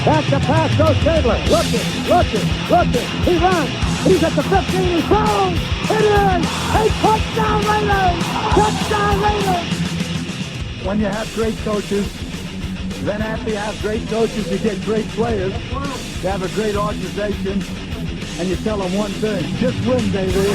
Back to pass goes Stabler. Looking. He runs. He's at the 15. He's thrown. It is a touchdown Raiders. Touchdown Raiders. When you have great coaches, then after you have great coaches, you get great players. You have a great organization, and you tell them one thing: just win, baby.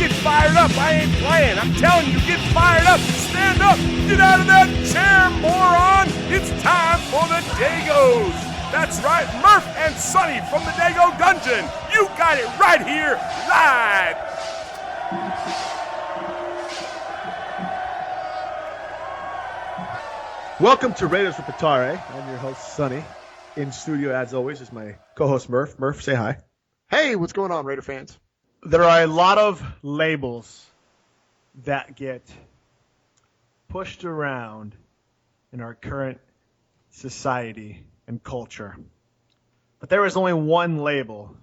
Get fired up. I ain't playing. I'm telling you, get fired up. Stand up. Get out of that chair, moron. It's time for the Degos. That's right, Murph and Sonny from the Dago Dungeon. You got it right here, live. Welcome to Raiders Riportare. I'm your host, Sonny. In studio, as always, is my co-host, Murph. Murph, say hi. Hey, what's going on, Raider fans? There are a lot of labels that get pushed around in our current society and culture. But there is only one label,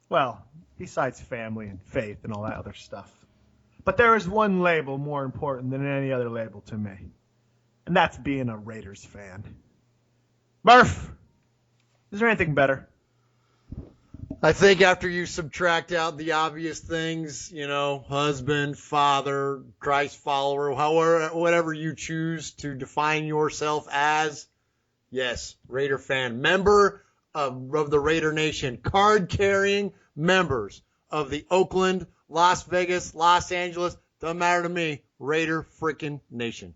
well, besides family and faith and all that other stuff. But there is one label more important than any other label to me, and that's being a Raiders fan. Murph, is there anything better? I think after you subtract out the obvious things, husband, father, Christ follower, however, whatever you choose to define yourself as, yes, Raider fan, member of the RaiderNation, card-carrying members of the Oakland, Las Vegas, Los Angeles, doesn't matter to me, Raider freaking Nation.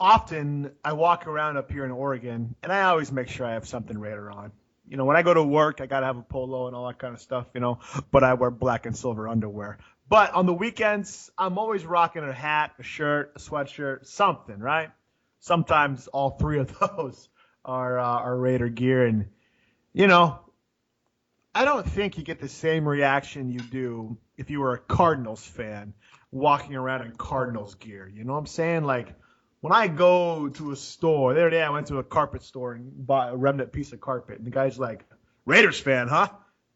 Often I walk around up here in Oregon, and I always make sure I have something Raider on. When I go to work, I got to have a polo and all that kind of stuff, but I wear black and silver underwear. But on the weekends, I'm always rocking a hat, a shirt, a sweatshirt, something, right? Sometimes all three of those are Raider gear. And, I don't think you get the same reaction you do if you were a Cardinals fan walking around in Cardinals gear. You know what I'm saying? Like, when I go to a store, the other day I went to a carpet store and bought a remnant piece of carpet, and the guy's like, Raiders fan, huh?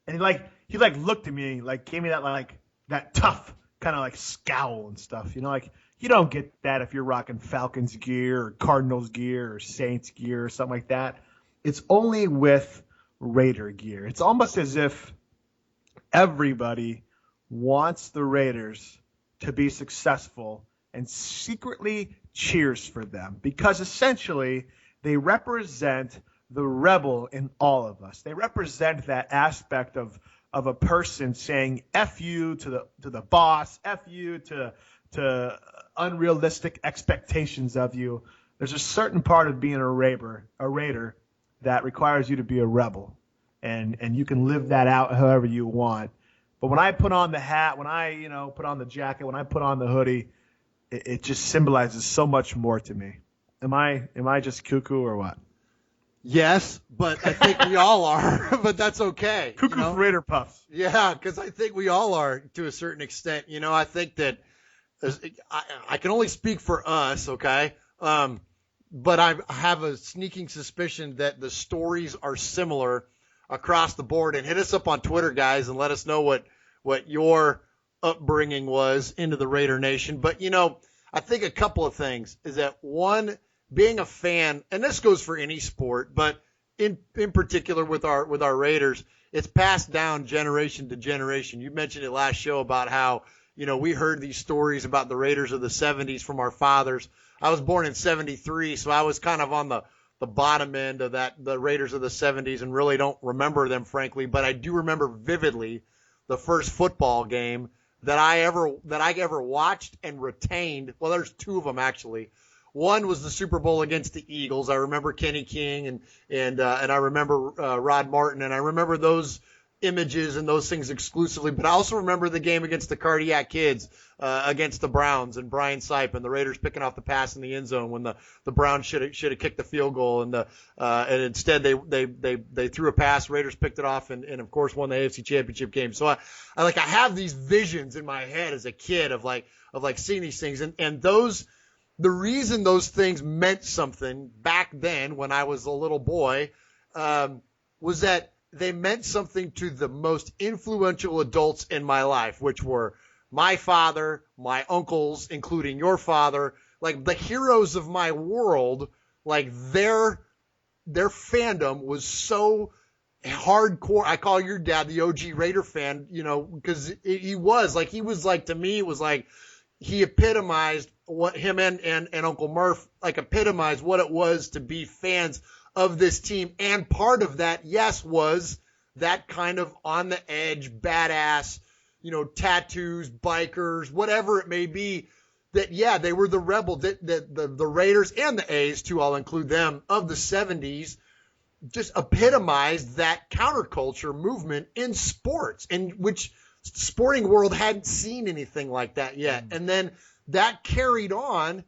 And he looked at me, gave me that tough kind of scowl and stuff. You don't get that if you're rocking Falcons gear or Cardinals gear or Saints gear or something like that. It's only with Raider gear. It's almost as if everybody wants the Raiders to be successful and secretly cheers for them, because essentially they represent the rebel in all of us. They represent that aspect of a person saying F you to the boss, F you to unrealistic expectations of you. There's a certain part of being a Raider that requires you to be a rebel, and you can live that out however you want. But when I put on the hat, when I put on the jacket, when I put on the hoodie, it just symbolizes so much more to me. Am I just cuckoo or what? Yes, but I think we all are, but that's okay. Cuckoo for Raider Puffs. Yeah, because I think we all are to a certain extent. I think that I can only speak for us, okay? But I have a sneaking suspicion that the stories are similar across the board. And hit us up on Twitter, guys, and let us know what your upbringing was into the Raider Nation. But, I think a couple of things is that, one, being a fan, and this goes for any sport, but in particular with our Raiders, it's passed down generation to generation. You mentioned it last show about how, we heard these stories about the Raiders of the 70s from our fathers. I was born in 73, so I was kind of on the bottom end of the Raiders of the 70s and really don't remember them, frankly, but I do remember vividly the first football game that I ever watched and retained. Well, there's two of them actually. One was the Super Bowl against the Eagles. I remember Kenny King and I remember Rod Martin, and I remember those images and those things exclusively. But I also remember the game against the Cardiac Kids against the Browns and Brian Sipe and the Raiders picking off the pass in the end zone when the Browns should have kicked the field goal, and instead they threw a pass. Raiders picked it off and of course won the AFC Championship game. So I have these visions in my head as a kid of seeing these things, and those. The reason those things meant something back then when I was a little boy was that they meant something to the most influential adults in my life, which were my father, my uncles, including your father, like the heroes of my world. Like their their fandom was so hardcore. I call your dad the OG Raider fan, because he was like, to me, it was like he epitomized what him and Uncle Murph epitomized what it was to be fans of this team. And part of that, yes, was that kind of on the edge, badass, tattoos, bikers, whatever it may be, that, yeah, they were the rebel, the Raiders and the A's too, I'll include them, of the 70s, just epitomized that counterculture movement in sports, in which sporting world hadn't seen anything like that yet. And then that carried on,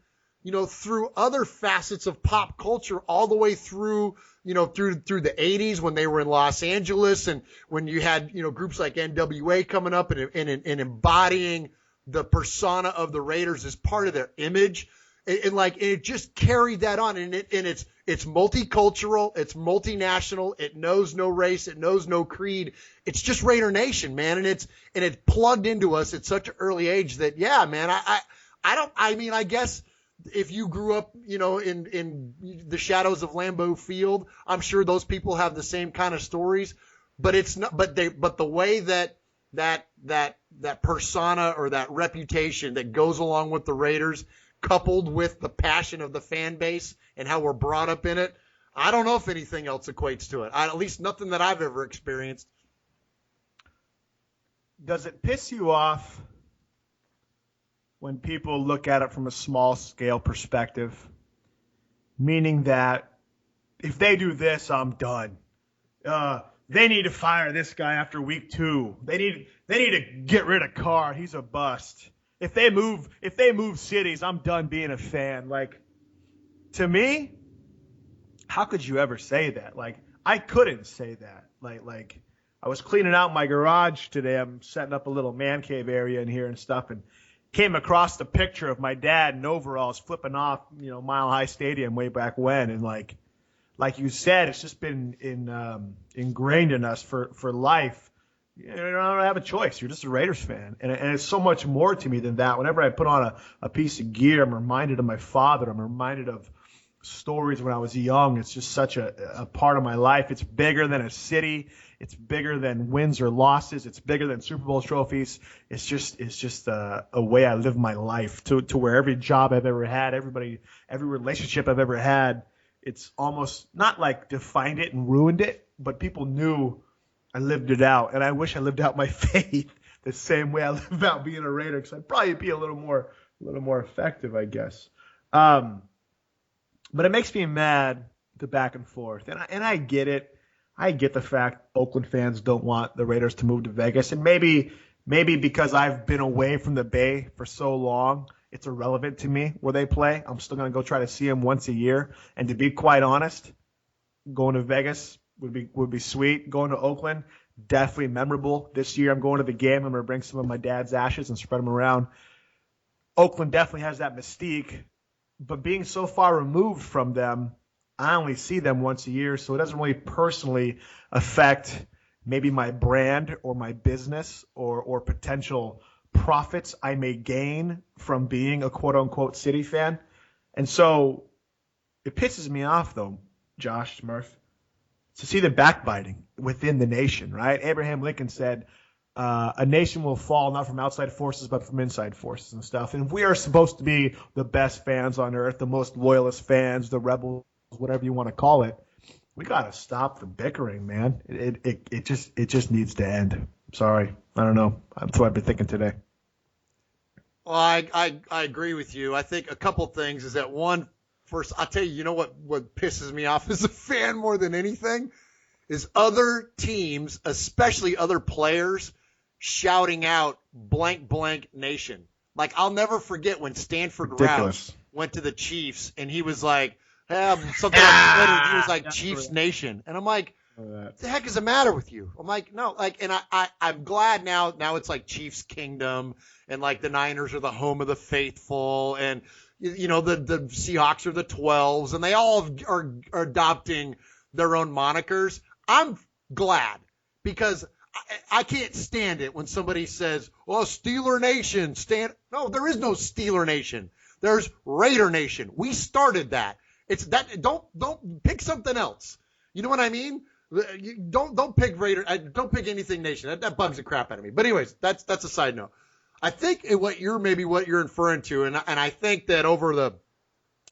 through other facets of pop culture, all the way through, through the 80s when they were in Los Angeles, and when you had, groups like NWA coming up and embodying the persona of the Raiders as part of their image. And it just carried that on, and it's multicultural, it's multinational, it knows no race, it knows no creed. It's just Raider Nation, man, and it's plugged into us at such an early age that, yeah, man, I guess if you grew up, in the shadows of Lambeau Field, I'm sure those people have the same kind of stories, but it's not. But the way that persona or that reputation that goes along with the Raiders, coupled with the passion of the fan base and how we're brought up in it, I don't know if anything else equates to it. At least nothing that I've ever experienced. Does it piss you off when people look at it from a small scale perspective? Meaning that if they do this, I'm done. They need to fire this guy after week 2. They need to get rid of Carr. He's a bust. If they move cities, I'm done being a fan. To me, how could you ever say that? I couldn't say that. I was cleaning out my garage today. I'm setting up a little man cave area in here and stuff, and came across the picture of my dad in overalls flipping off, Mile High Stadium way back when. And like you said, it's just been ingrained in us for life. You don't have a choice. You're just a Raiders fan. And it's so much more to me than that. Whenever I put on a piece of gear, I'm reminded of my father. I'm reminded of stories when I was young. It's just such a part of my life. It's bigger than a city. It's bigger than wins or losses. It's bigger than Super Bowl trophies. It's just a way I live my life to where every job I've ever had, every relationship I've ever had, it's almost not like defined it and ruined it, but people knew I lived it out. And I wish I lived out my faith the same way I live out being a Raider, because I'd probably be a little more effective, I guess. But it makes me mad, the back and forth. And I get it. I get the fact Oakland fans don't want the Raiders to move to Vegas. And maybe because I've been away from the Bay for so long, it's irrelevant to me where they play. I'm still going to go try to see them once a year. And to be quite honest, going to Vegas would be sweet. Going to Oakland, definitely memorable. This year I'm going to the game. I'm going to bring some of my dad's ashes and spread them around. Oakland definitely has that mystique. But being so far removed from them, I only see them once a year, so it doesn't really personally affect maybe my brand or my business or potential profits I may gain from being a quote-unquote city fan. And so it pisses me off, though, Josh, Murph, to see the backbiting within the nation, right? Abraham Lincoln said, a nation will fall not from outside forces but from inside forces and stuff. And we are supposed to be the best fans on earth, the most loyalist fans, the rebels, whatever you want to call it. We got to stop the bickering, man. It just needs to end. Sorry. I don't know. That's what I've been thinking today. Well, I agree with you. I think a couple things is that one, first, I'll tell you, what pisses me off as a fan more than anything is other teams, especially other players, shouting out blank, blank nation. I'll never forget when Stanford Ridiculous. Roush went to the Chiefs and he was like, something on Twitter, he was like, Chiefs Nation. And I'm like, what the heck is the matter with you? I'm like, no, and I'm glad now it's like Chiefs Kingdom, and the Niners are the home of the faithful, and the Seahawks are the 12s, and they all are adopting their own monikers. I'm glad, because I can't stand it when somebody says, "Oh, Steeler Nation." No, there is no Steeler Nation. There's Raider Nation. We started that. It's that. Don't pick something else. You know what I mean? Don't pick Raider. Don't pick anything Nation. That bugs the crap out of me. But anyways, that's a side note. I think what you're inferring to, and I think that over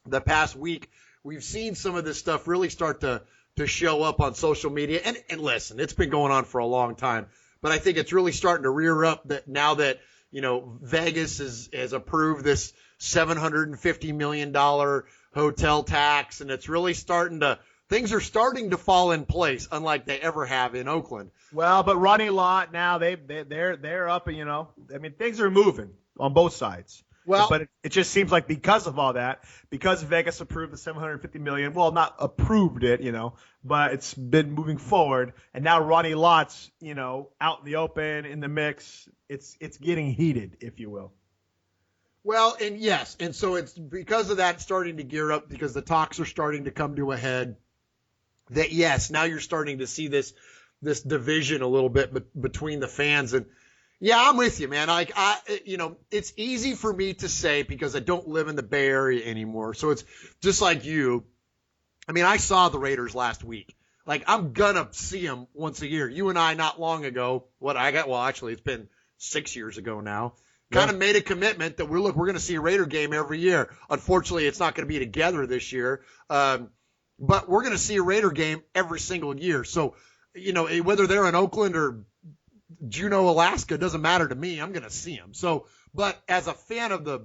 the past week, we've seen some of this stuff really start to show up on social media. And listen, it's been going on for a long time, but I think it's really starting to rear up that now that, Vegas has approved this $750 million hotel tax, and it's really things are starting to fall in place, unlike they ever have in Oakland. Well, but Ronnie Lott now they're up, and things are moving on both sides. Well, but it just seems like because of all that, because Vegas approved the $750 million, well, not approved it, but it's been moving forward, and now Ronnie Lott's, out in the open in the mix. It's getting heated, if you will. Well, and yes, and so it's because of that starting to gear up, because the talks are starting to come to a head. That yes, now you're starting to see this division a little bit between the fans. And yeah, I'm with you, man. It's easy for me to say because I don't live in the Bay Area anymore. So it's just like you. I saw the Raiders last week. I'm gonna see them once a year. You and I, not long ago, actually it's been 6 years ago now, kind of made a commitment that we're going to see a Raider game every year. Unfortunately, it's not going to be together this year. But we're going to see a Raider game every single year. So, whether they're in Oakland or Juneau, Alaska, doesn't matter to me. I'm going to see them. So, but as a fan of the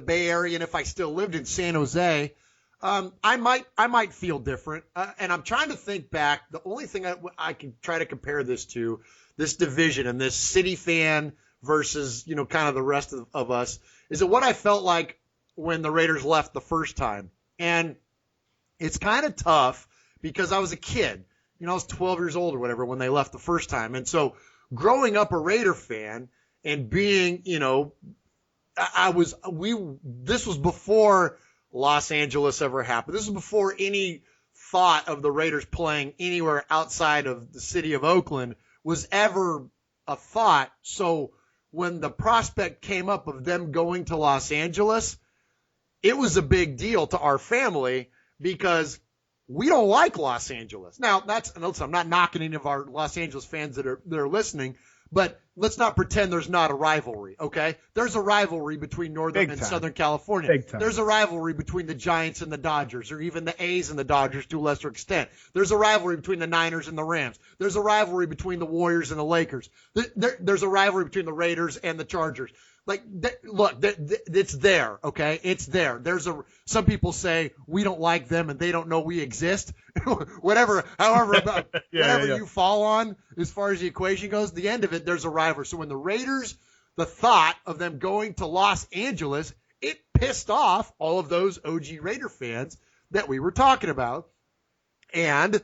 Bay Area, and if I still lived in San Jose, I might feel different. And I'm trying to think back. The only thing I can try to compare this to, this division and this city fan versus, kind of the rest of us, is what I felt like when the Raiders left the first time. And it's kind of tough because I was a kid. I was 12 years old or whatever when they left the first time. And so growing up a Raider fan and being, this was before Los Angeles ever happened. This was before any thought of the Raiders playing anywhere outside of the city of Oakland was ever a thought. So when the prospect came up of them going to Los Angeles, it was a big deal to our family, because we don't like Los Angeles. Now, I'm not knocking any of our Los Angeles fans that are listening, but let's not pretend there's not a rivalry, okay? There's a rivalry between Northern and Southern California. Big time. There's a rivalry between the Giants and the Dodgers, or even the A's and the Dodgers to a lesser extent. There's a rivalry between the Niners and the Rams. There's a rivalry between the Warriors and the Lakers. There's a rivalry between the Raiders and the Chargers. It's there, okay? It's there. Some people say we don't like them and they don't know we exist. However you fall on as far as the equation goes, the end of it, there's a rivalry. So when the Raiders, the thought of them going to Los Angeles, it pissed off all of those OG Raider fans that we were talking about. And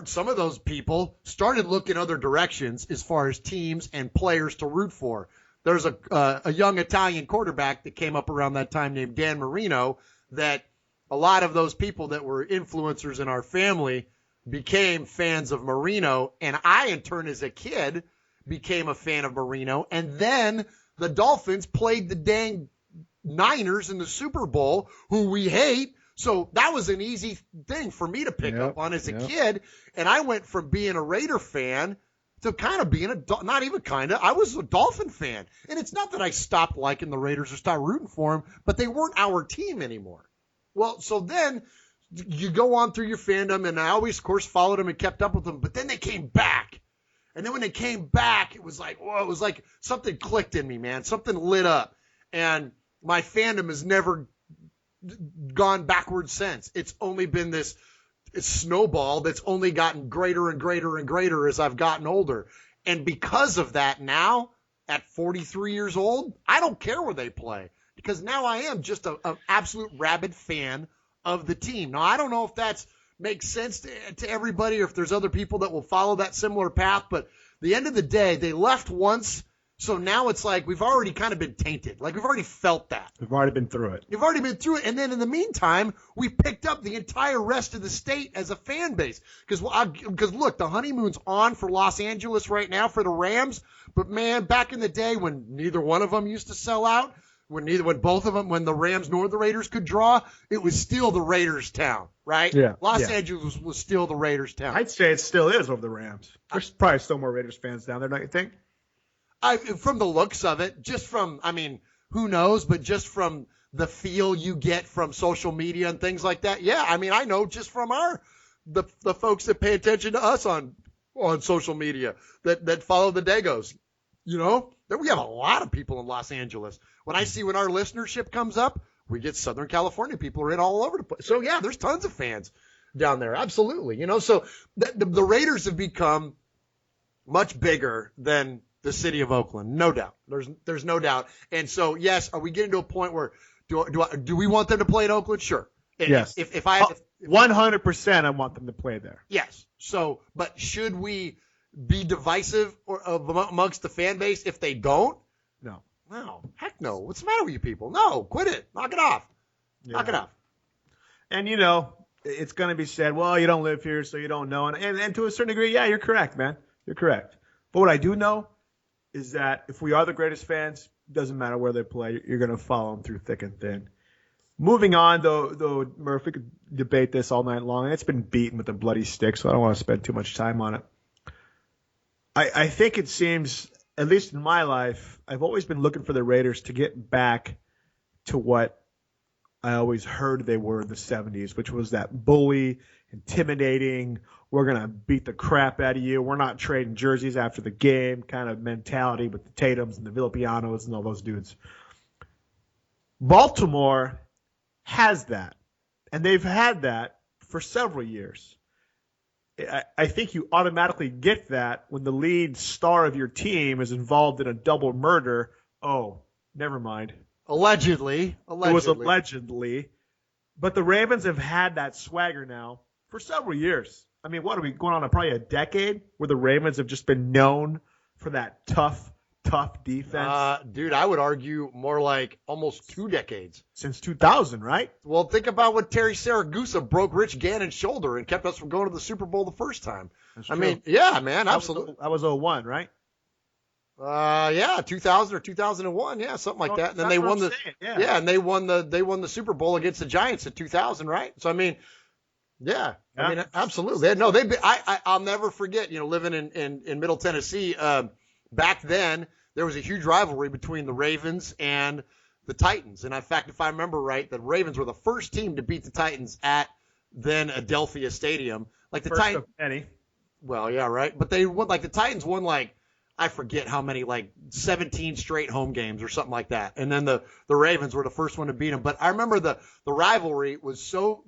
some of those people started looking other directions as far as teams and players to root for. There's a young Italian quarterback that came up around that time named Dan Marino, that a lot of those people that were influencers in our family became fans of Marino. And I, in turn, as a kid, became a fan of Marino. And then the Dolphins played the dang Niners in the Super Bowl, who we hate. So that was an easy thing for me to pick up on as a kid. And I went from being a Raider fan to kind of being I was a Dolphin fan. And it's not that I stopped liking the Raiders or stopped rooting for them, but they weren't our team anymore. Well, so then you go on through your fandom, and I always, of course, followed them and kept up with them, but then they came back. And then when they came back, it was like, whoa, it was like something clicked in me, man. Something lit up. And my fandom has never gone backwards since. It's only been this snowball that's only gotten greater and greater and greater as I've gotten older. And because of that, now at 43 years old, I don't care where they play, because now I am just an absolute rabid fan of the team. Now, I don't know if that makes sense to everybody, or if there's other people that will follow that similar path, but at the end of the day, they left once. So now it's like we've already kind of been tainted. Like, we've already felt that. We've already been through it. You've already been through it. And then in the meantime, we picked up the entire rest of the state as a fan base. Because look, the honeymoon's on for Los Angeles right now for the Rams. But, man, back in the day when neither one of them used to sell out, When both of them, when the Rams nor the Raiders could draw, it was still the Raiders' town, right? Yeah. Los Angeles was still the Raiders' town. I'd say it still is over the Rams. There's probably still more Raiders fans down there, don't you think? From the looks of it, who knows, but just from the feel you get from social media and things like that. Yeah, I know just from the folks that pay attention to us on social media that follow the Degos. We have a lot of people in Los Angeles. When our listenership comes up, we get Southern California people are in all over the place. So yeah, there's tons of fans down there. Absolutely. So the Raiders have become much bigger than the city of Oakland. No doubt. There's no doubt. And so, yes, are we getting to a point where do we want them to play in Oakland? Sure. Yes. If 100% I want them to play there. Yes. So, but should we be divisive amongst the fan base if they don't? No. No. Heck no. What's the matter with you people? No. Quit it. Knock it off. Yeah. Knock it off. And, it's going to be said, well, you don't live here, so you don't know. And to a certain degree, yeah, you're correct, man. You're correct. But what I do know is that if we are the greatest fans, doesn't matter where they play, you're going to follow them through thick and thin. Moving on, though, Murph, we could debate this all night long, and it's been beaten with a bloody stick, so I don't want to spend too much time on it. I think it seems, at least in my life, I've always been looking for the Raiders to get back to what I always heard they were in the 70s, which was that bully, intimidating, we're going to beat the crap out of you, we're not trading jerseys after the game kind of mentality with the Tatums and the Villapianos and all those dudes. Baltimore has that, and they've had that for several years. I think you automatically get that when the lead star of your team is involved in a double murder. Oh, never mind. Allegedly. It was allegedly. But the Ravens have had that swagger now for several years. I mean, what are we going on probably a decade where the Ravens have just been known for that tough defense? Dude, I would argue more like almost 2 decades. Since 2000, right? Well, think about when Terry Saragusa broke Rich Gannon's shoulder and kept us from going to the Super Bowl the first time. That's I true. mean, yeah, man, absolutely. That was 01, right? Yeah, 2000 or 2001, yeah, something like that. And then they won and they won the Super Bowl against the Giants in 2000, right? So I mean, yeah. I mean, absolutely. No, I'll never forget, living in Middle Tennessee, back then there was a huge rivalry between the Ravens and the Titans. And in fact, if I remember right, the Ravens were the first team to beat the Titans at then Adelphia Stadium. Like the Titans. Well, yeah, right. But they won, the Titans won I forget how many, 17 straight home games or something like that. And then the Ravens were the first one to beat them. But I remember the rivalry was so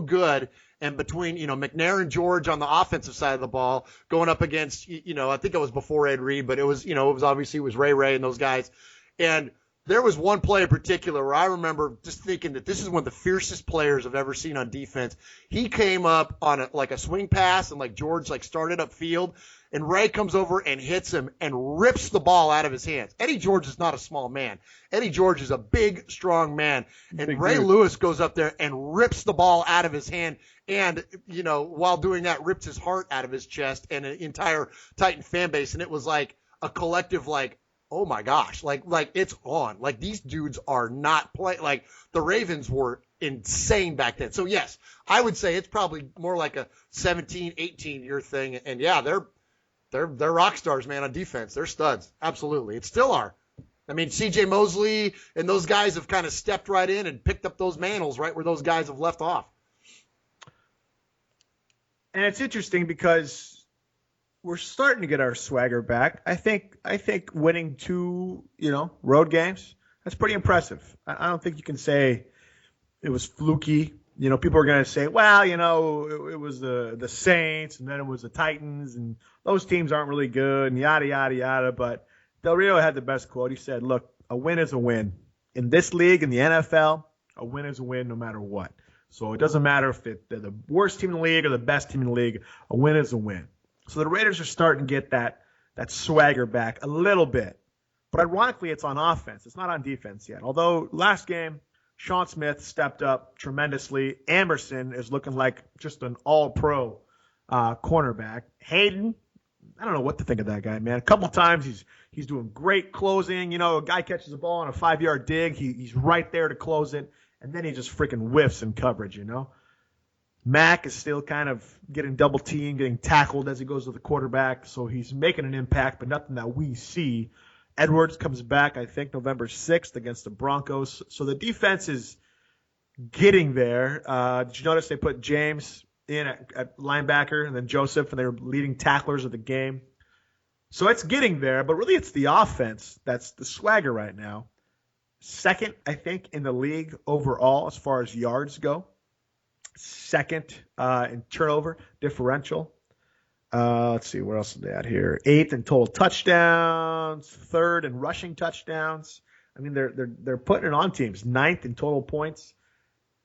good. And between, McNair and George on the offensive side of the ball going up against, I think it was before Ed Reed, but it was Ray and those guys. And there was one play in particular where I remember just thinking that this is one of the fiercest players I've ever seen on defense. He came up on a swing pass and George started up field. And Ray comes over and hits him and rips the ball out of his hands. Eddie George is not a small man. Eddie George is a big, strong man. And Ray Lewis goes up there and rips the ball out of his hand. And, while doing that, rips his heart out of his chest and an entire Titan fan base. And it was a collective, oh my gosh, it's on. These dudes are not playing. The Ravens were insane back then. So yes, I would say it's probably more like a 17, 18-year thing. And yeah, they're rock stars, man, on defense. They're studs. Absolutely. It still are. I mean, C.J. Mosley and those guys have kind of stepped right in and picked up those mantles right where those guys have left off. And it's interesting because we're starting to get our swagger back. I think winning 2, road games, that's pretty impressive. I don't think you can say it was fluky. People are going to say, well, it was the Saints and then it was the Titans and those teams aren't really good and yada, yada, yada. But Del Rio had the best quote. He said, look, a win is a win. In this league, in the NFL, a win is a win no matter what. So it doesn't matter if they're the worst team in the league or the best team in the league. A win is a win. So the Raiders are starting to get that swagger back a little bit. But ironically, it's on offense. It's not on defense yet. Although last game, Sean Smith stepped up tremendously. Emerson is looking like just an all-pro cornerback. Hayden, I don't know what to think of that guy, man. A couple times he's doing great closing. You know, a guy catches the ball on a 5-yard dig. He's right there to close it, and then he just freaking whiffs in coverage, you know. Mack is still kind of getting double teamed, getting tackled as he goes to the quarterback, so he's making an impact, but nothing that we see. Edwards comes back, I think, November 6th against the Broncos. So the defense is getting there. Did you notice they put James in at linebacker and then Joseph, and they were leading tacklers of the game? So it's getting there, but really it's the offense that's the swagger right now. Second, I think, in the league overall as far as yards go. Second in turnover differential. Let's see, where else are they at here? 8th in total touchdowns. 3rd in rushing touchdowns. I mean, they're putting it on teams. 9th in total points.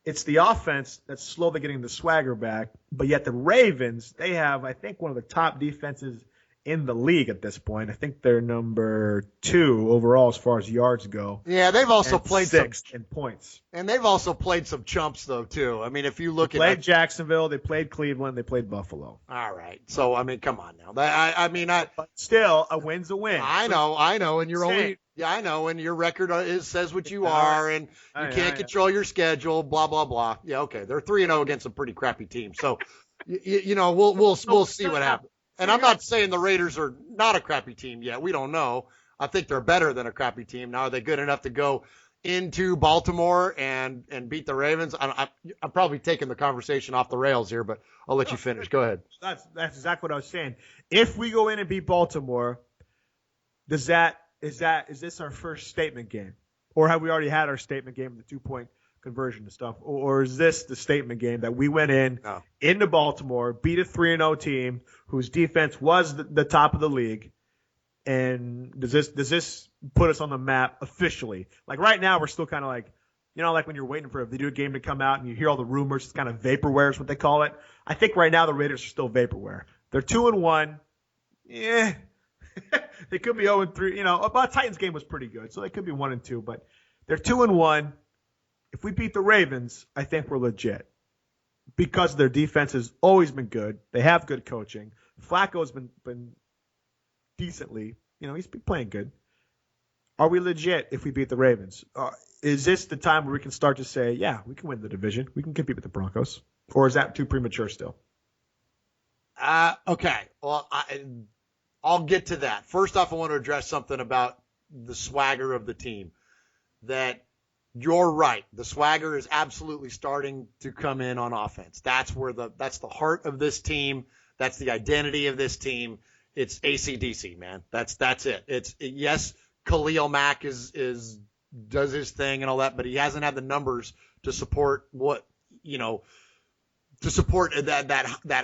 It's the offense that's slowly getting the swagger back, but yet the Ravens, they have, I think, one of the top defenses in the league at this point. I think they're number 2 overall as far as yards go. Yeah, they've also played 6th in points. And they've also played some chumps, though, too. I mean, if you look they played Jacksonville, they played Cleveland, they played Buffalo. All right. So, I mean, come on now. But still, a win's a win. I know, and you're only – yeah, I know, and your record says what you are, and you can't control your schedule, blah, blah, blah. Yeah, okay. They're 3-0 against a pretty crappy team. So, you know, we'll see what happens. And I'm not saying the Raiders are not a crappy team yet. We don't know. I think they're better than a crappy team. Now, are they good enough to go into Baltimore and beat the Ravens? I'm probably taking the conversation off the rails here, but I'll let you finish. Go ahead. That's exactly what I was saying. If we go in and beat Baltimore, is this our first statement game? Or have we already had our statement game, the 2-point conversion and stuff? Or is this the statement game that we went into Baltimore, beat a 3-0 team whose defense was the top of the league, and does this put us on the map officially? Like right now, we're still kind of like, you know, like when you're waiting for a video game to come out and you hear all the rumors, it's kind of vaporware is what they call it. I think right now the Raiders are still vaporware. They're 2-1. Yeah. They could be 0-3. You know, but Titans game was pretty good, so they could be 1-2. But they're 2-1. If we beat the Ravens, I think we're legit because their defense has always been good. They have good coaching. Flacco's been decently, you know, he's been playing good. Are we legit if we beat the Ravens? Is this the time where we can start to say, yeah, we can win the division, we can compete with the Broncos, or is that too premature still? Okay. Well, I'll get to that. First off, I want to address something about the swagger of the team. That you're right. The swagger is absolutely starting to come in on offense. That's the heart of this team. That's the identity of this team. It's AC/DC, man. That's it. Yes, Khalil Mack does his thing and all that, but he hasn't had the numbers to support that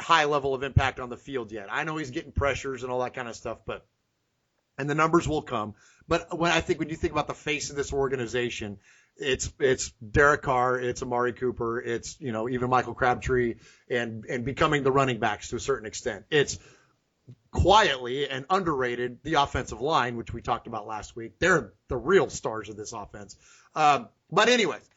high level of impact on the field yet. I know he's getting pressures and all that kind of stuff, and the numbers will come. But when you think about the face of this organization, it's Derek Carr, it's Amari Cooper, it's, you know, even Michael Crabtree and becoming the running backs to a certain extent. It's quietly and underrated the offensive line, which we talked about last week. They're the real stars of this offense. But anyways,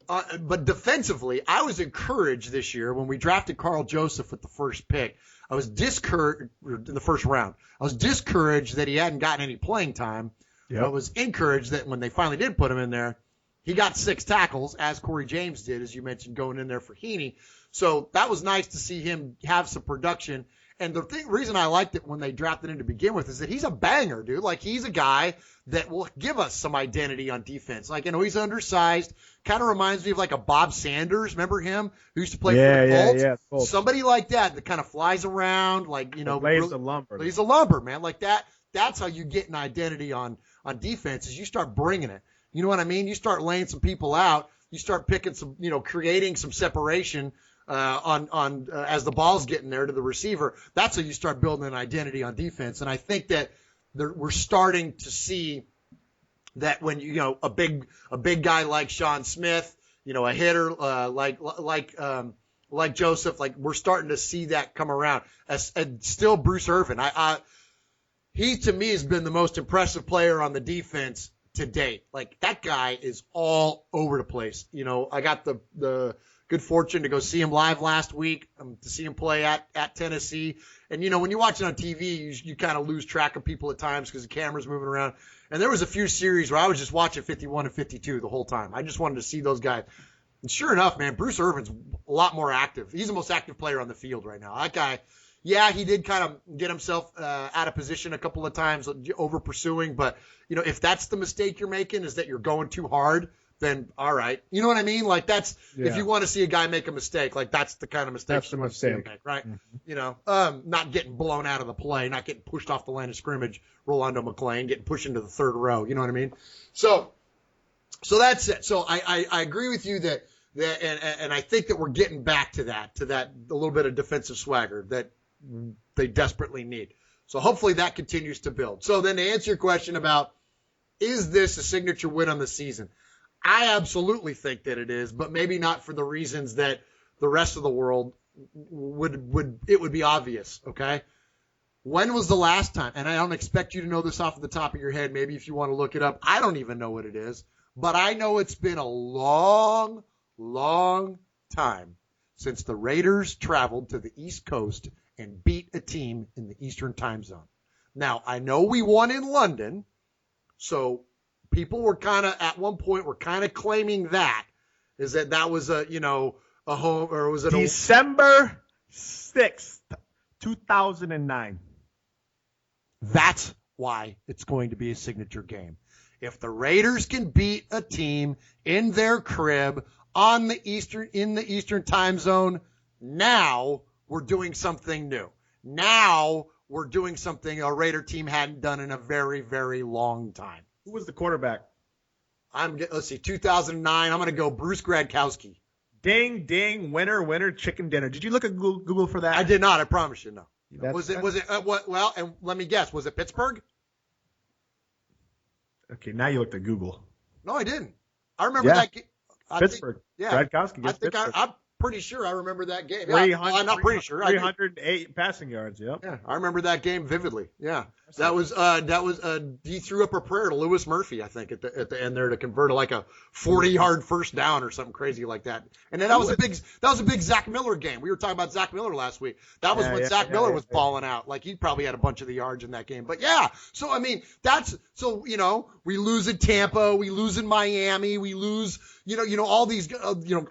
but defensively, I was encouraged this year when we drafted Carl Joseph with the first pick. I was discouraged in the first round. I was discouraged that he hadn't gotten any playing time. Yep. But I was encouraged that when they finally did put him in there, he got 6 tackles, as Corey James did, as you mentioned, going in there for Heaney. So that was nice to see him have some production. And the reason I liked it when they drafted him to begin with is that he's a banger, dude. Like, he's a guy that will give us some identity on defense. Like, you know, he's undersized. Kind of reminds me of like a Bob Sanders. Remember him? Who used to play for the Colts? Yeah. Colts. Somebody like that kind of flies around, like, you know. Lays the lumber. He's a lumber, man. Like that. That's how you get an identity on defense, is you start bringing it. You know what I mean? You start laying some people out. You start picking some, you know, creating some separation as the ball's getting there to the receiver. That's how you start building an identity on defense. And I think that we're starting to see that when you know a big guy like Sean Smith, you know, a hitter like Joseph, like we're starting to see that come around. And still Bruce Irvin, he to me has been the most impressive player on the defense to date. Like, that guy is all over the place. You know, I got the good fortune to go see him live last week, to see him play at Tennessee. And, when you watch it on TV, you kind of lose track of people at times because the camera's moving around. And there was a few series where I was just watching 51 and 52 the whole time. I just wanted to see those guys. And sure enough, man, Bruce Irvin's a lot more active. He's the most active player on the field right now. That guy, yeah, he did kind of get himself out of position a couple of times, over pursuing. But, if that's the mistake you're making is that you're going too hard, then all right. You know what I mean? Like if you want to see a guy make a mistake, like that's the kind of mistake you want to see him make, right? Mm-hmm. Not getting blown out of the play, not getting pushed off the line of scrimmage, Rolando McClain, getting pushed into the third row. You know what I mean? So that's it. So I agree with you that and I think that we're getting back to that a little bit of defensive swagger that they desperately need. So hopefully that continues to build. So then to answer your question about, is this a signature win on the season? I absolutely think that it is, but maybe not for the reasons that the rest of the world would be obvious. Okay. When was the last time? And I don't expect you to know this off the top of your head. Maybe if you want to look it up, I don't even know what it is, but I know it's been a long, long time since the Raiders traveled to the East Coast and beat a team in the Eastern time zone. Now, I know we won in London, so people were at one point were claiming that was a home, or was it December 6th, 2009. That's why it's going to be a signature game. If the Raiders can beat a team in their crib in the Eastern time zone, now we're doing something new. Now we're doing something a Raider team hadn't done in a very, very long time. Who was the quarterback? Let's see, 2009. I'm going to go Bruce Gradkowski. Ding, ding, winner, chicken dinner. Did you look at Google for that? I did not. I promise you, no. Was it? Well, and let me guess. Was it Pittsburgh? Okay, now you looked at Google. No, I didn't. I remember that game. Pittsburgh. Gradkowski. I'm pretty sure I remember that game. I'm not pretty sure. 308 passing yards. Yep. Yeah, I remember that game vividly. Yeah, that was he threw up a prayer to Lewis Murphy, I think, at the end there to convert like a 40-yard first down or something crazy like that. And then that was a big Zach Miller game. We were talking about Zach Miller last week. That was when Zach Miller was balling out. Like he probably had a bunch of the yards in that game. But yeah, so I mean we lose in Tampa, we lose in Miami, we lose. All these,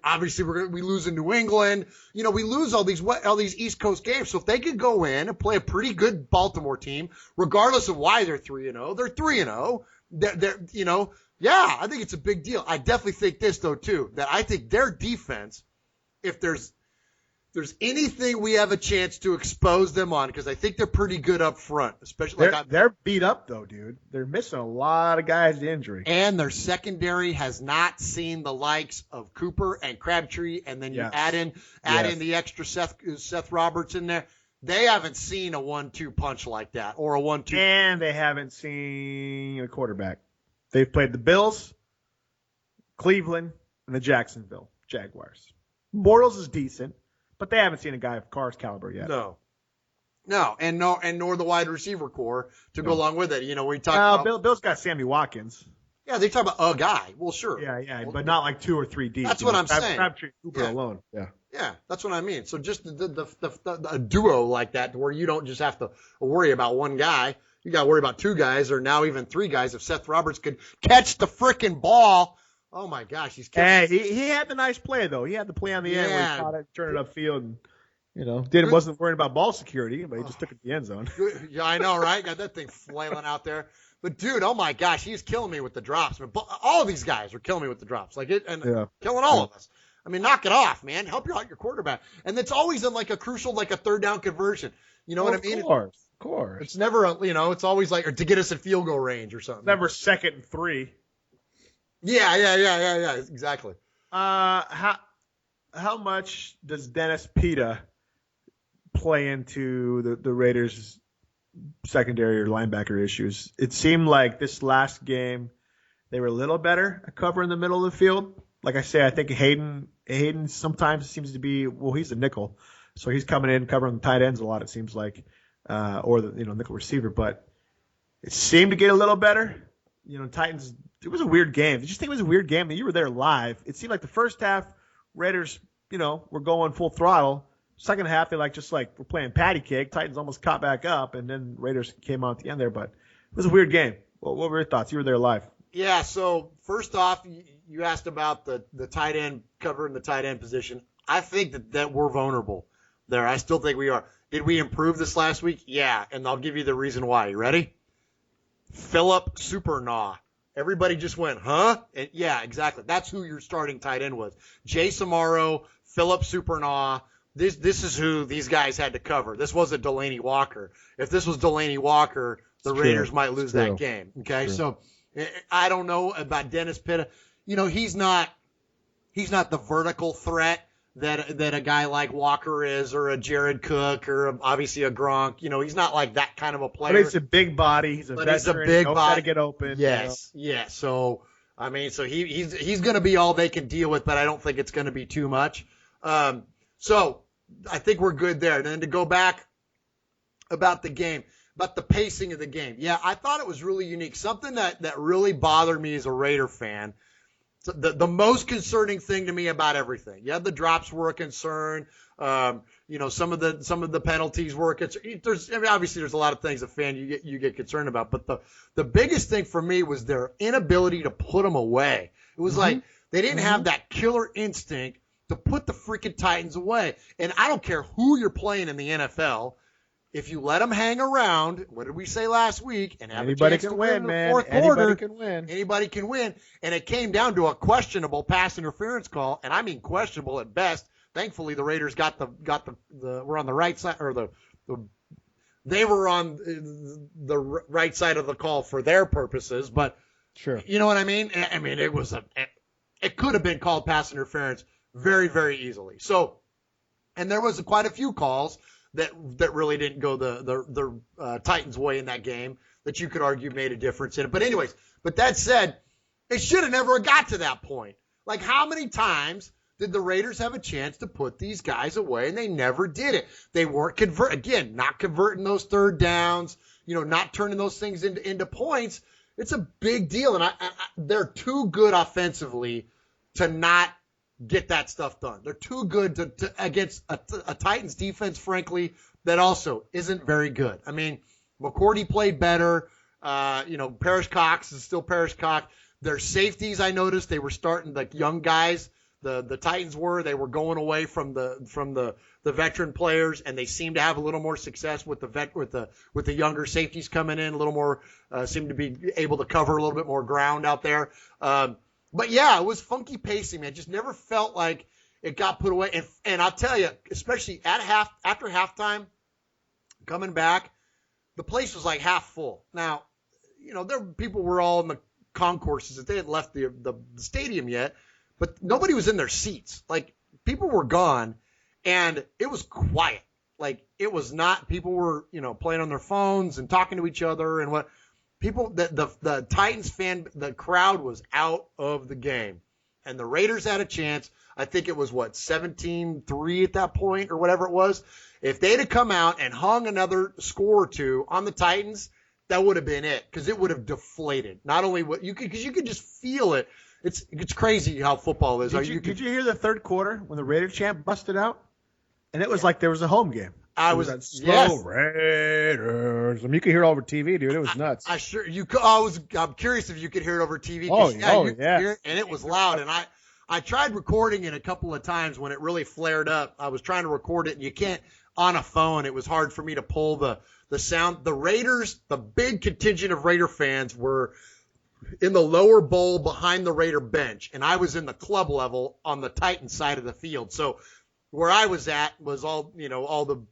obviously we lose in New England. We lose all these East Coast games. So if they could go in and play a pretty good Baltimore team, regardless of why they're 3-0, they're 3-0. Yeah, I think it's a big deal. I definitely think this though too, that I think their defense, if there's anything we have a chance to expose them on, because I think they're pretty good up front, especially they're beat up though, dude. They're missing a lot of guys to injury, and their secondary has not seen the likes of Cooper and Crabtree, and then you add in the extra Seth Roberts in there. They haven't seen a 1-2 punch like that, or a 1-2, and they haven't seen a quarterback. They've played the Bills, Cleveland, and the Jacksonville Jaguars. Bortles is decent. But they haven't seen a guy of Carr's caliber yet. No, and nor the wide receiver core to go along with it. We talk about Bill's got Sammy Watkins. Yeah, they talk about a guy. Well, sure. Yeah, but not like 2 or 3 deep. That's what I'm saying. Crabtree, Cooper alone. Yeah, that's what I mean. So just a duo like that, where you don't just have to worry about one guy. You got to worry about 2 guys, or now even 3 guys. If Seth Roberts could catch the frickin' ball. Oh my gosh, he's killing. Hey, he had the nice play though. He had the play on the end where he caught it, turned it upfield, and wasn't worried about ball security, but he just took it to the end zone. Yeah, I know, right? Got that thing flailing out there. But dude, oh my gosh, he's killing me with the drops. All of these guys are killing me with the drops, killing all of us. I mean, knock it off, man. Help out your quarterback, and it's always in like a crucial, like a third down conversion. You know what I mean? Of course. It's never, it's always like to get us in field goal range or something. Never 2nd and 3. Yeah, exactly. How much does Dennis Pita play into the Raiders' secondary or linebacker issues? It seemed like this last game they were a little better at covering the middle of the field. Like I say, I think Hayden sometimes seems to be, he's a nickel, so he's coming in covering the tight ends a lot. It seems like, or the nickel receiver, but it seemed to get a little better. Titans. It was a weird game. Did you think it was a weird game? You were there live. It seemed like the first half, Raiders we're going full throttle. Second half, they we're playing patty cake. Titans almost caught back up, and then Raiders came out at the end there. But it was a weird game. What were your thoughts? You were there live. Yeah, so first off, you asked about the tight end, covering the tight end position. I think that we're vulnerable there. I still think we are. Did we improve this last week? Yeah, and I'll give you the reason why. You ready? Philip Supernaw. Everybody just went, huh? And yeah, exactly. That's who your starting tight end was. Jay Samaro, Philip Supernaw. This is who these guys had to cover. This wasn't Delaney Walker. If this was Delaney Walker, the Raiders might lose that game. Okay, so I don't know about Dennis Pitta. He's not the vertical threat that a guy like Walker is, or a Jared Cook, or obviously a Gronk. He's not like that kind of a player. But he's a big body. He's a veteran. He's a big body. Got to get open. Yes, yes. So he's going to be all they can deal with, but I don't think it's going to be too much. So I think we're good there. And then to go back about the game, about the pacing of the game. Yeah, I thought it was really unique. Something that really bothered me as a Raider fan. The most concerning thing to me about everything. Yeah, the drops were a concern. Some of the penalties were a concern. Obviously there's a lot of things a fan you get concerned about, but the biggest thing for me was their inability to put them away. It was like they didn't have that killer instinct to put the freaking Titans away. And I don't care who you're playing in the NFL. If you let them hang around, what did we say last week? And have anybody a chance can to win, in the man. fourth Anybody quarter, can win. Anybody can win. And it came down to a questionable pass interference call, and I mean questionable at best. Thankfully, the Raiders were on the right side, or they were on the right side of the call for their purposes. But sure, you know what I mean? I mean, it could have been called pass interference very, very easily. So, and there was quite a few calls that really didn't go the Titans' way in that game that you could argue made a difference in it. But anyways, but that said, it should have never got to that point. Like, how many times did the Raiders have a chance to put these guys away, and they never did it? They weren't not converting those third downs, not turning those things into points. It's a big deal, and they're too good offensively to not get that stuff done. They're too good to against a Titans defense, frankly, that also isn't very good. I mean, McCourty played better. Parrish Cox is still Parrish Cox. Their safeties, I noticed, they were starting, like young guys. The Titans they were going away from the veteran players, and they seemed to have a little more success with the younger safeties coming in, a little more, seemed to be able to cover a little bit more ground out there. But yeah, it was funky pacing, man. Just never felt like it got put away. And I'll tell you, especially after halftime, coming back, the place was like half full. Now, people were all in the concourses that they hadn't left the stadium yet, but nobody was in their seats. Like, people were gone, and it was quiet. Like, it was not, people were, playing on their phones and talking to each other and what. People, the Titans fan, the crowd was out of the game, and the Raiders had a chance. I think it was 17-3 at that point, or whatever it was. If they'd have come out and hung another score or two on the Titans, that would have been it, because it would have deflated. Not only because you could just feel it. It's crazy how football is. Did you hear the third quarter when the Raider chant busted out? And it was like there was a home game. I was that slow Raiders. I mean, you could hear it over TV, dude. It was nuts. I'm curious if you could hear it over TV. Yeah. And it was loud. And I tried recording it a couple of times when it really flared up. I was trying to record it, and you can't on a phone. It was hard for me to pull the sound. The Raiders, the big contingent of Raider fans were in the lower bowl behind the Raider bench, and I was in the club level on the Titans side of the field. So where I was at was all the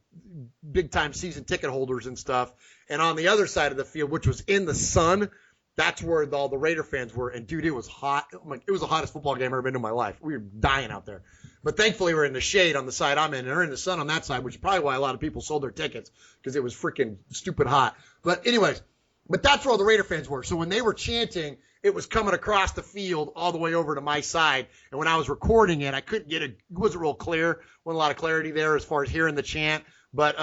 big time season ticket holders and stuff. And on the other side of the field, which was in the sun, that's where all the Raider fans were. And dude, it was hot. It was the hottest football game I've ever been to in my life. We were dying out there. But thankfully we're in the shade on the side I'm in, and they're in the sun on that side, which is probably why a lot of people sold their tickets, because it was freaking stupid hot. But anyways, that's where all the Raider fans were. So when they were chanting, it was coming across the field all the way over to my side. And when I was recording it, I couldn't get it. It wasn't real clear. Wasn't a lot of clarity there as far as hearing the chant. But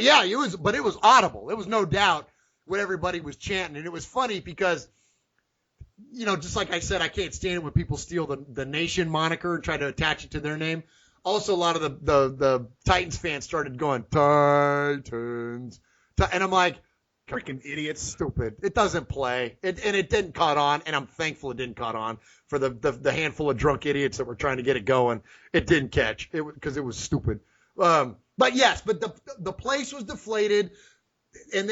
yeah, it was audible. It was no doubt what everybody was chanting. And it was funny because, just like I said, I can't stand it when people steal the Nation moniker and try to attach it to their name. Also, a lot of the Titans fans started going, Titans. And I'm like, Freaking idiots. stupid. It doesn't play. And it didn't caught on, and I'm thankful it didn't caught on for the handful of drunk idiots that were trying to get it going. It didn't catch because it was stupid. But yes, but the place was deflated, and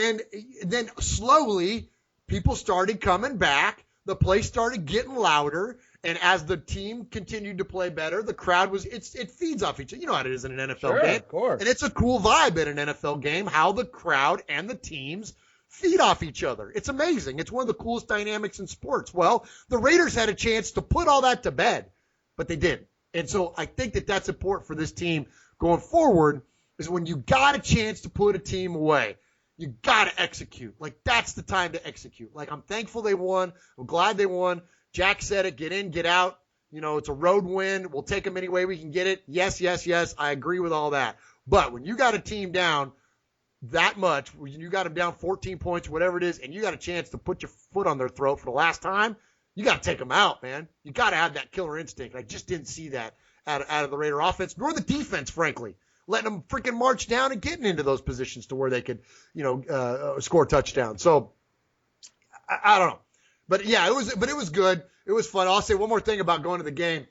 then slowly people started coming back. The place started getting louder, and as the team continued to play better, the crowd it feeds off each other. You know how it is in an NFL game. Of course. And it's a cool vibe in an NFL game, how the crowd and the teams feed off each other. It's amazing. It's one of the coolest dynamics in sports. Well, the Raiders had a chance to put all that to bed, but they didn't. And so I think that that's important for this team going forward, is when you got a chance to put a team away, you got to execute. Like, that's the time to execute. Like, I'm thankful they won. I'm glad they won. Jack said it, get in, get out. You know, it's a road win. We'll take them any way we can get it. Yes, yes, yes. I agree with all that. But when you got a team down that much, when you got them down 14 points, whatever it is, and you got a chance to put your foot on their throat for the last time, you got to take them out, man. You got to have that killer instinct. I just didn't see that out of the Raider offense, nor the defense, frankly. Letting them freaking march down and getting into those positions to where they could, score touchdowns. So I don't know, but yeah, it was good. It was fun. I'll say one more thing about going to the game.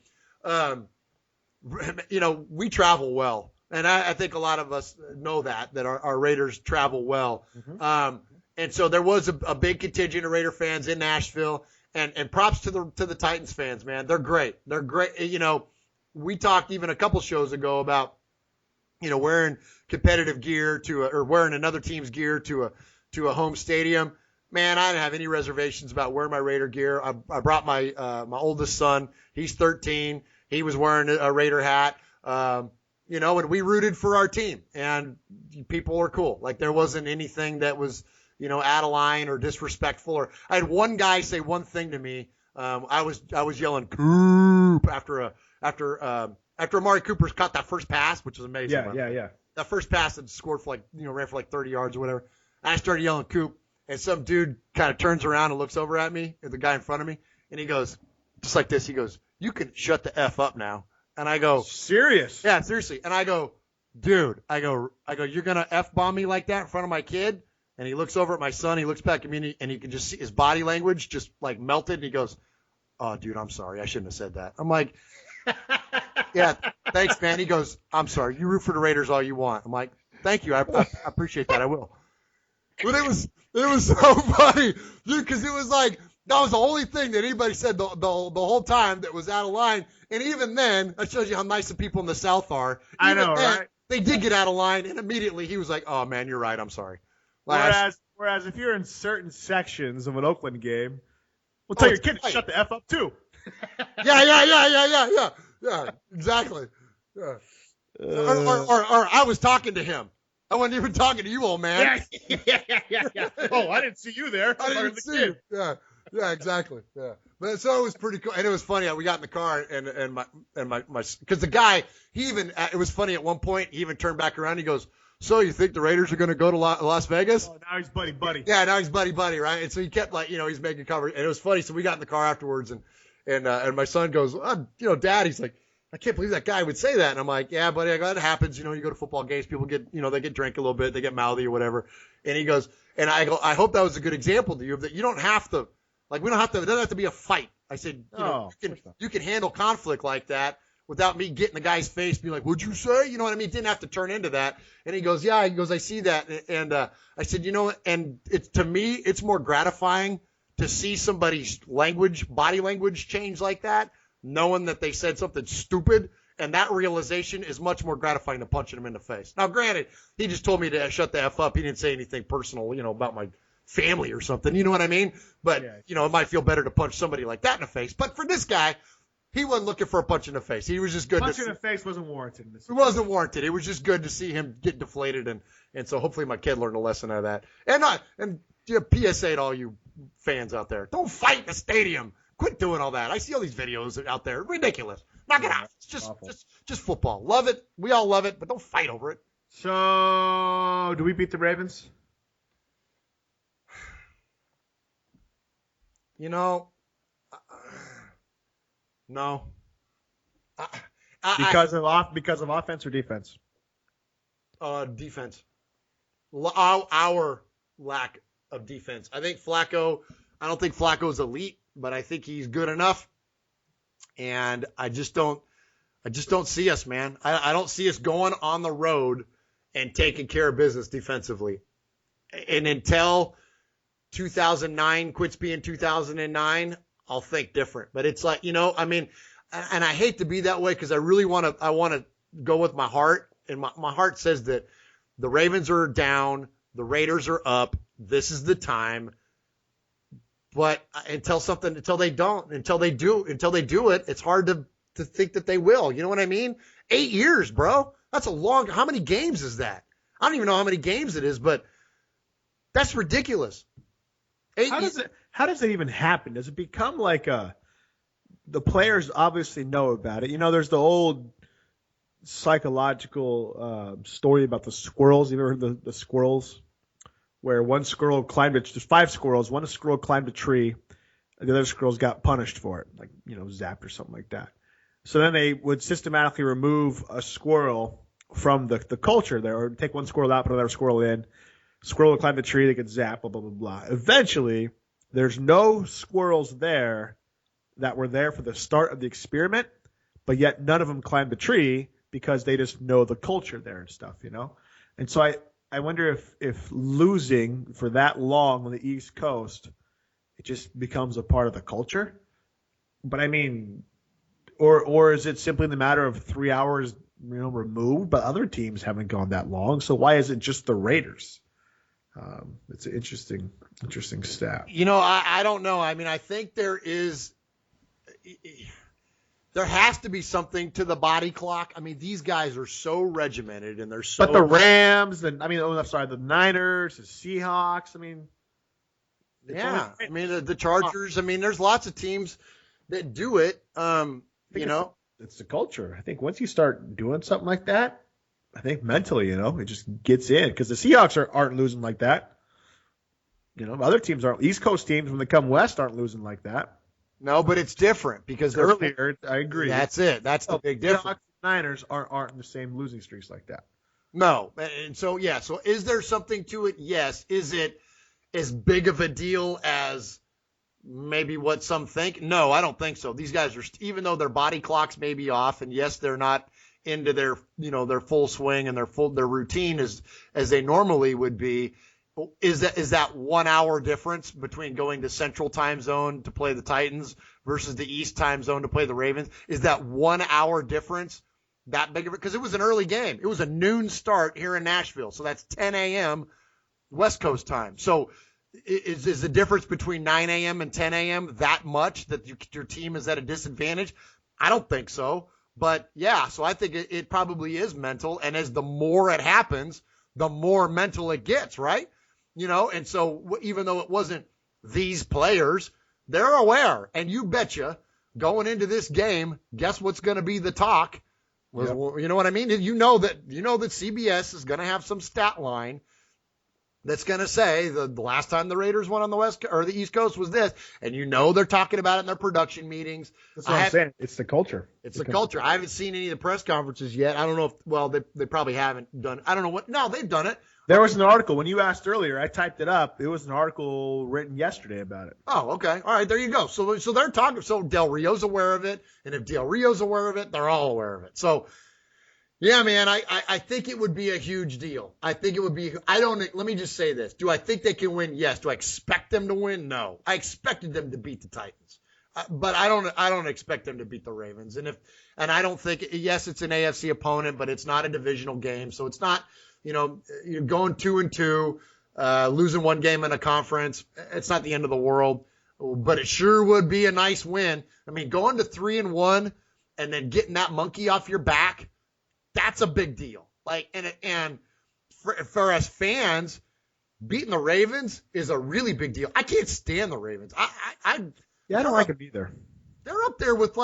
We travel well, and I think a lot of us know that our Raiders travel well. Mm-hmm. And so there was a big contingent of Raider fans in Nashville, and props to the Titans fans, man. They're great. They're great. We talked even a couple shows ago about, wearing competitive gear or wearing another team's gear to a home stadium. Man, I didn't have any reservations about wearing my Raider gear. I brought my oldest son. He's 13. He was wearing a Raider hat. And we rooted for our team, and people were cool. Like, there wasn't anything that was, out of line or disrespectful. Or I had one guy say one thing to me. I was yelling "Coop" after Amari Cooper's caught that first pass, which was amazing. Yeah. That first pass that scored for ran for 30 yards or whatever. I started yelling "Coop," and some dude kind of turns around and looks over at me, at the guy in front of me, and he goes, just like this, he goes, "You can shut the F up now." And I go, "Serious?" Yeah, seriously. And I go, "Dude," I go, "You're going to F-bomb me like that in front of my kid?" And he looks over at my son, he looks back at me, and you can just see his body language just melted, and he goes, "Oh, dude, I'm sorry. I shouldn't have said that." I'm like, "Yeah, thanks, man." He goes, "I'm sorry. You root for the Raiders all you want." I'm like, "Thank you. I appreciate that. I will." But it was so funny, dude, because it was like, that was the only thing that anybody said the whole time that was out of line. And even then, that shows you how nice the people in the South are. I know, right? They did get out of line, and immediately he was like, "Oh, man, you're right. I'm sorry." Whereas if you're in certain sections of an Oakland game, we'll tell your kid to shut the F up too. Yeah, exactly. Yeah. Or I was talking to him. I wasn't even talking to you, old man. Yeah. Oh, I didn't see you there. I didn't see you. Yeah, exactly. Yeah. But so it was pretty cool. And it was funny. We got in the car and my because the guy, it was funny at one point, he even turned back around. He goes, "So you think the Raiders are going to go to Las Vegas?" Oh, now he's buddy. Yeah, now he's buddy, right? And so he kept he's making cover. And it was funny. So we got in the car afterwards and my son goes, "Dad," he's like, "I can't believe that guy would say that." And I'm like, "Yeah, buddy, that happens. You go to football games, people get, they get drunk a little bit, they get mouthy or whatever." And he goes, and I go, "I hope that was a good example to you that you don't have to, it doesn't have to be a fight." I said, you can handle conflict like that without me getting the guy's face, being like, "What'd you say?" You know what I mean? It didn't have to turn into that. And he goes, "Yeah," he goes, "I see that." And I said, and to me, it's more gratifying to see somebody's body language change like that, knowing that they said something stupid, and that realization is much more gratifying than punching him in the face. Now, granted, he just told me to shut the F up. He didn't say anything personal, about my family or something. You know what I mean? But, it might feel better to punch somebody like that in the face. But for this guy, he wasn't looking for a punch in the face. He was just good. Punch in the face wasn't warranted. It wasn't warranted. It was just good to see him get deflated, and so hopefully my kid learned a lesson out of that. And PSA to all you fans out there: don't fight in the stadium. Quit doing all that. I see all these videos out there. Ridiculous. Knock it out. It's just football. Love it. We all love it, but don't fight over it. So, do we beat the Ravens? No. Because of offense or defense? Defense. Our lack of defense. I don't think Flacco's elite, but I think he's good enough. And I just don't see us, man. I don't see us going on the road and taking care of business defensively. And until 2009 quits being 2009, I'll think different. But it's like, I mean, and I hate to be that way because I want to go with my heart. And my heart says that the Ravens are down, the Raiders are up. This is the time. But until they do it, it's hard to think that they will. You know what I mean? 8 years, bro. That's how many games is that? I don't even know how many games it is, but that's ridiculous. How does it even happen? Does it become like the players obviously know about it? There's the old psychological story about the squirrels. You ever heard the squirrels? Where one squirrel there's 5 squirrels, one squirrel climbed a tree, and the other squirrels got punished for it, like, zapped or something like that. So then they would systematically remove a squirrel from the culture there, or take one squirrel out, put another squirrel in. Squirrel would climb the tree, they could zap, blah, blah, blah, blah. Eventually, there's no squirrels there that were there for the start of the experiment, but yet none of them climbed the tree because they just know the culture there and stuff, And so I wonder if losing for that long on the East Coast, it just becomes a part of the culture. But I mean, or is it simply the matter of 3 hours, removed? But other teams haven't gone that long, so why is it just the Raiders? It's an interesting stat. I don't know. I mean, I think there has to be something to the body clock. I mean, these guys are so regimented and they're so. But the Rams, the Niners, the Seahawks. I mean, yeah. I mean, the Chargers. I mean, there's lots of teams that do it. It's the culture. I think once you start doing something like that, I think mentally, it just gets in because the Seahawks aren't losing like that. Other teams aren't. East Coast teams, when they come west, aren't losing like that. No, but it's different because earlier. I agree. That's it. That's the big difference. The Niners aren't in the same losing streaks like that. No, and so yeah. So is there something to it? Yes. Is it as big of a deal as maybe what some think? No, I don't think so. These guys are, even though their body clocks may be off, and yes, they're not into their their full swing and their routine as they normally would be. Is that 1 hour difference between going to Central Time Zone to play the Titans versus the East Time Zone to play the Ravens? Is that 1 hour difference that big of it? Because it was an early game. It was a noon start here in Nashville, so that's 10 a.m. West Coast time. So is the difference between 9 a.m. and 10 a.m. that much that your team is at a disadvantage? I don't think so. But, yeah, so I think it probably is mental, and as the more it happens, the more mental it gets, right? And so even though it wasn't these players, they're aware. And you betcha, going into this game, guess what's going to be the talk? Yep. You know what I mean? You know that CBS is going to have some stat line that's going to say the last time the Raiders won on the West or the East Coast was this, and they're talking about it in their production meetings. That's what I'm saying. It's the culture. It's the culture. I haven't seen any of the press conferences yet. I don't know if they probably haven't done. I don't know what. No, they've done it. There was an article when you asked earlier. I typed it up. It was an article written yesterday about it. Oh, okay. All right, there you go. So they're talking. So Del Rio's aware of it, and if Del Rio's aware of it, they're all aware of it. So. Yeah, man, I think it would be a huge deal. I think it would be – let me just say this. Do I think they can win? Yes. Do I expect them to win? No. I expected them to beat the Titans. But I don't expect them to beat the Ravens. And I don't think – yes, it's an AFC opponent, but it's not a divisional game. So it's not – you're going 2-2, losing one game in a conference. It's not the end of the world. But it sure would be a nice win. I mean, going to 3-1 and then getting that monkey off your back – that's a big deal. And for us fans, beating the Ravens is a really big deal. I can't stand the Ravens. I don't like them either. They're up there with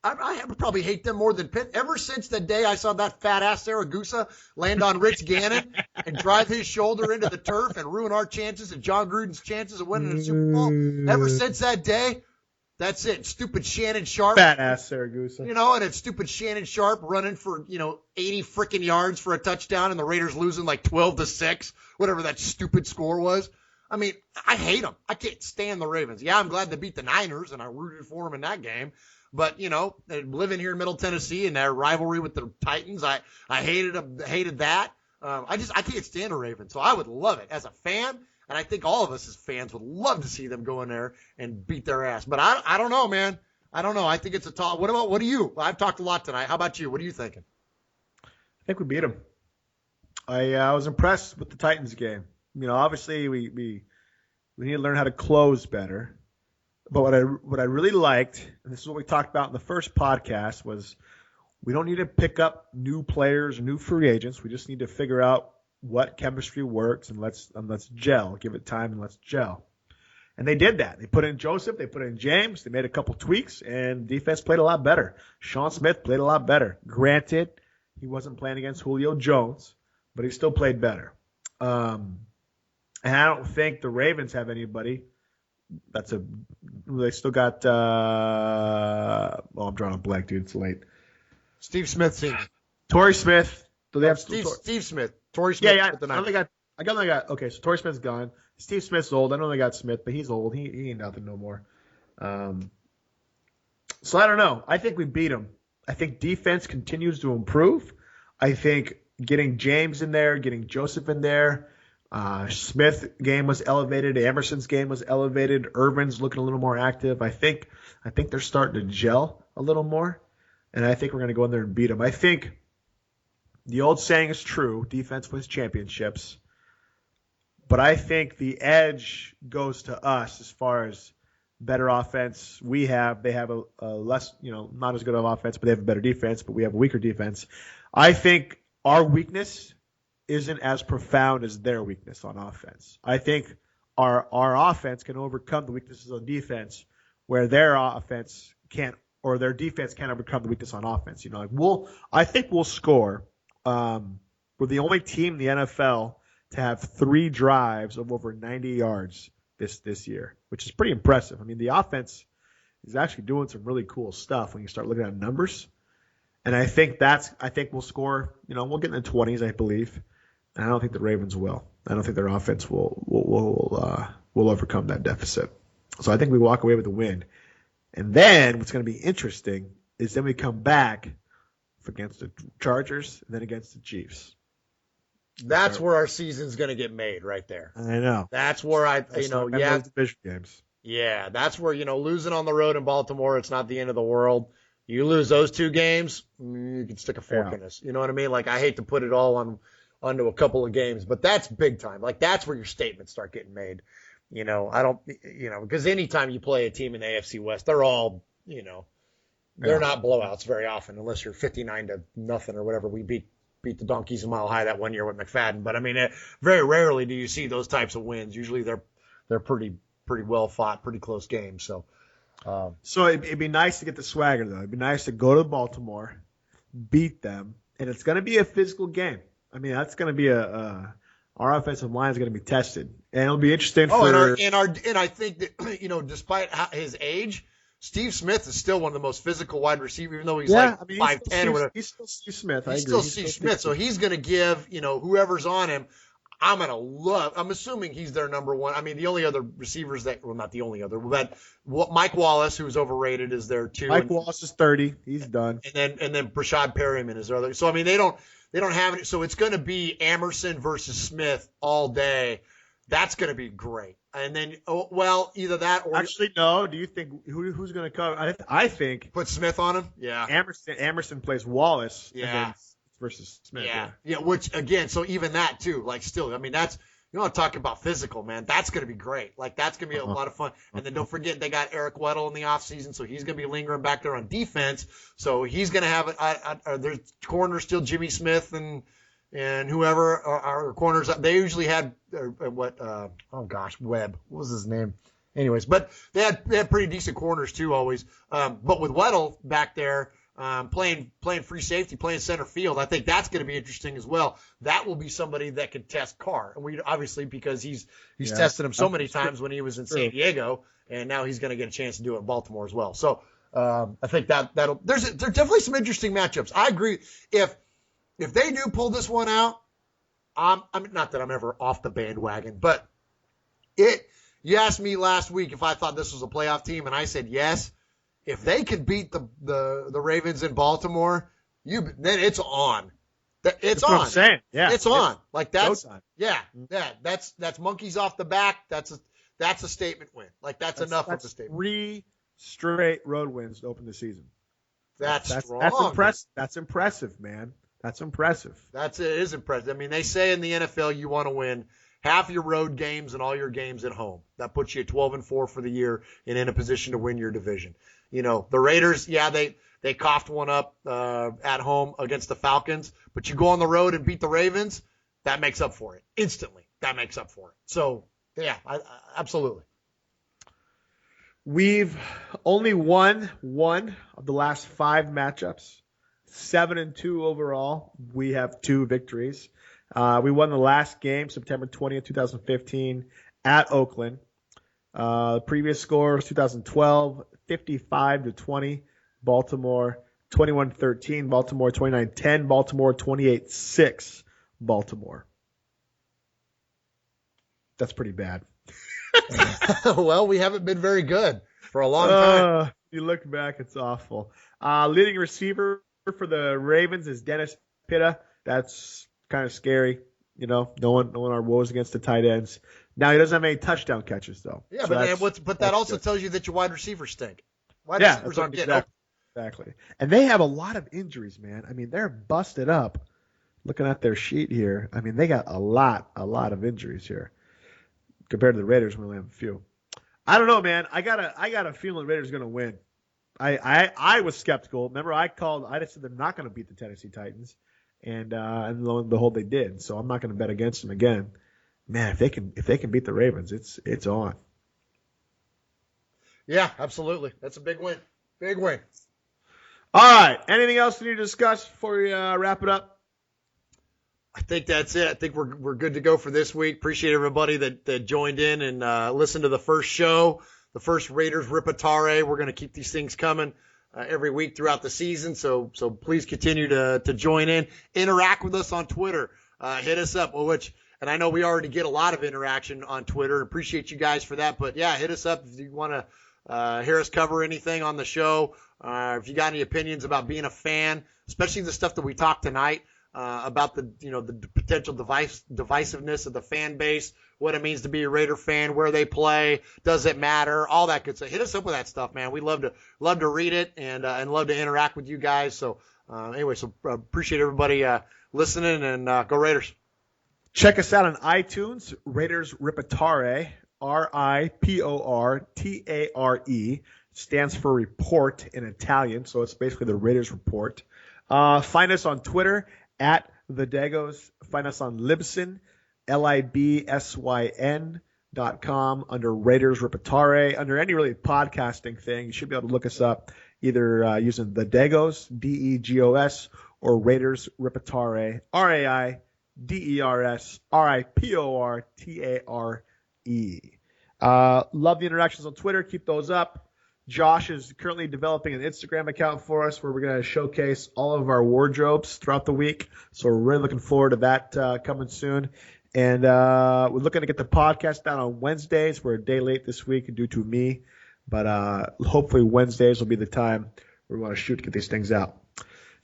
I probably hate them more than Pitt. Ever since the day I saw that fat ass Saragusa land on Rich Gannon and drive his shoulder into the turf and ruin our chances and John Gruden's chances of winning the Super Bowl. Ever since that day, That's it. Stupid Shannon Sharp. Fat ass Saragusa. And it's stupid Shannon Sharp running for, 80 freaking yards for a touchdown and the Raiders losing like 12-6, whatever that stupid score was. I mean, I hate them. I can't stand the Ravens. Yeah, I'm glad they beat the Niners and I rooted for them in that game. But, living here in Middle Tennessee and their rivalry with the Titans, I hated that. I can't stand the Ravens. So I would love it as a fan. And I think all of us as fans would love to see them go in there and beat their ass. But I don't know, man. I don't know. I think it's a tall. What do you? I've talked a lot tonight. How about you? What are you thinking? I think we beat them. I was impressed with the Titans game. Obviously we need to learn how to close better. But what I really liked, and this is what we talked about in the first podcast, was we don't need to pick up new players, new free agents. We just need to figure out what chemistry works and let's gel. Give it time and let's gel. And they did that. They put in Joseph, they put in James, they made a couple tweaks, and defense played a lot better. Sean Smith played a lot better. Granted, he wasn't playing against Julio Jones, but he still played better. And I don't think the Ravens have anybody. They still got. I'm drawing a blank, dude. It's late. Steve Smith Sr. Torrey Smith. Do they have Steve Smith? Torrey Smith. Yeah. I got. Okay, so Torrey Smith's gone. Steve Smith's old. I know they got Smith, but he's old. He ain't nothing no more. So I don't know. I think we beat him. I think defense continues to improve. I think getting James in there, getting Joseph in there. Smith's game was elevated. Emerson's game was elevated. Irvin's looking a little more active. I think they're starting to gel a little more, and I think we're going to go in there and beat them. I think the old saying is true: defense wins championships. But I think the edge goes to us as far as better offense. They have a less, not as good of offense, but they have a better defense. But we have a weaker defense. I think our weakness isn't as profound as their weakness on offense. I think our offense can overcome the weaknesses on defense, where their offense can't, or their defense can't overcome the weakness on offense. I think we'll score. We're the only team in the NFL to have 3 drives of over 90 yards this year, which is pretty impressive. I mean, the offense is actually doing some really cool stuff when you start looking at numbers. And I think we'll score, we'll get in the 20s, I believe. And I don't think the Ravens will. I don't think their offense will overcome that deficit. So I think we walk away with a win. And then what's going to be interesting is then we come back against the Chargers and then against the Chiefs. That's where our season's going to get made right there. I know. That's where those division games. Yeah, that's where, losing on the road in Baltimore, it's not the end of the world. You lose those 2 games, you can stick a fork in us. You know what I mean? Like, I hate to put it all onto a couple of games, but that's big time. Like, that's where your statements start getting made. Because anytime you play a team in the AFC West, they're all, they're not blowouts very often unless you're 59-0 or whatever. We beat the Donkeys a mile high that one year with McFadden. But I mean, very rarely do you see those types of wins. Usually they're pretty well fought, pretty close games. So it'd be nice to get the swagger though. It'd be nice to go to Baltimore, beat them, and it's going to be a physical game. I mean, that's going to be our offensive line is going to be tested, and it'll be interesting. And I think that despite his age, Steve Smith is still one of the most physical wide receivers, even though he's 5'10" or whatever. He's still Steve Smith. He's still Steve Smith, so he's going to give whoever's on him. I'm assuming he's their number one. I mean, the only other receivers not the only other, but Mike Wallace, who's overrated, is there too. Mike Wallace is 30. He's done. And then Brashad Perryman is their other. So I mean, they don't have any. So it's going to be Emerson versus Smith all day. That's going to be great. And then, either that or actually no. Do you think who's going to cover? I think put Smith on him. Yeah, Emerson plays Wallace. Yeah, versus Smith. Yeah. Which again, so even that too. Like still, I mean, that's talking about physical, man. That's going to be great. Like that's going to be a lot of fun. And then don't forget they got Eric Weddle in the offseason, so he's going to be lingering back there on defense. So he's going to have their corner still Jimmy Smith and whoever our corners, they usually had Webb. What was his name? Anyways, but they had pretty decent corners too always. But with Weddle back there, playing free safety, playing center field. I think that's going to be interesting as well. That will be somebody that can test Carr. And we obviously, because he's tested him so many times when he was in San Diego, and now he's going to get a chance to do it in Baltimore as well. So I think that'll there's definitely some interesting matchups. I agree. If they do pull this one out, I'm not that I'm ever off the bandwagon, but you asked me last week if I thought this was a playoff team, and I said yes. If they can beat the Ravens in Baltimore, then it's on. It's on. What I'm saying. Yeah, it's on. Like that's showtime. Yeah. That's monkeys off the back. That's a statement win. Like that's enough of a statement. 3 straight road wins to open the season. That's strong. That's impressive. That's impressive, man. That's impressive. It is impressive. I mean, they say in the NFL you want to win half your road games and all your games at home. That puts you at 12-4 for the year and in a position to win your division. You know, the Raiders, they coughed one up at home against the Falcons, but you go on the road and beat the Ravens, that makes up for it instantly. That makes up for it. So, yeah, absolutely. We've only won one of the last 5 matchups, 7-2 overall. We have 2 victories. We won the last game, September 20th, 2015, at Oakland. The previous score was 2012, 55-20, Baltimore 21-13, Baltimore 29-10, Baltimore 28-6, Baltimore. That's pretty bad. Well, we haven't been very good for a long time. You look back, it's awful. Leading receiver for the Ravens is Dennis Pitta. That's kind of scary. You know, knowing our woes against the tight ends. Now, he doesn't have any touchdown catches, though. Yeah, so but that also tells you that your wide receivers stink. Wide receivers aren't getting open. Exactly. And they have a lot of injuries, man. I mean, they're busted up. Looking at their sheet here, I mean, they got a lot of injuries here. Compared to the Raiders, we only have a few. I don't know, man. I got a feeling the Raiders are going to win. I was skeptical. Remember, I just said they're not going to beat the Tennessee Titans, and lo and behold, they did. So I'm not going to bet against them again. Man, if they can beat the Ravens, it's on. Yeah, absolutely. That's a big win. Big win. All right. Anything else we need to discuss before we wrap it up? I think that's it. I think we're good to go for this week. Appreciate everybody that joined in and listened to the first show, the first Raiders Riportare. We're going to keep these things coming every week throughout the season. So please continue to join in. Interact with us on Twitter. Hit us up. And I know we already get a lot of interaction on Twitter. Appreciate you guys for that. But yeah, hit us up if you want to hear us cover anything on the show. If you got any opinions about being a fan, especially the stuff that we talked tonight. About the potential divisiveness of the fan base, what it means to be a Raider fan, where they play, does it matter, all that good stuff. Hit us up with that stuff, man. We love to read it and love to interact with you guys. So anyway, appreciate everybody listening and go Raiders. Check us out on iTunes, Raiders Riportare, Riportare, stands for report in Italian, so it's basically the Raiders Report. Find us on Twitter at the Degos. Find us on Libsyn, LIBSYN.com under Raiders Riportare. Under any really podcasting thing, you should be able to look us up either using the Degos, DEGOS, or Raiders Riportare, RAIDERS RIPORTARE. Love the interactions on Twitter. Keep those up. Josh is currently developing an Instagram account for us where we're going to showcase all of our wardrobes throughout the week. So we're really looking forward to that coming soon. And we're looking to get the podcast down on Wednesdays. We're a day late this week due to me. But hopefully Wednesdays will be the time we want to shoot to get these things out.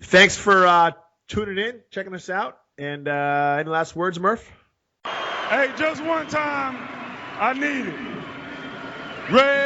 Thanks for tuning in, checking us out. And any last words, Murph? Hey, just one time, I need it. Ray.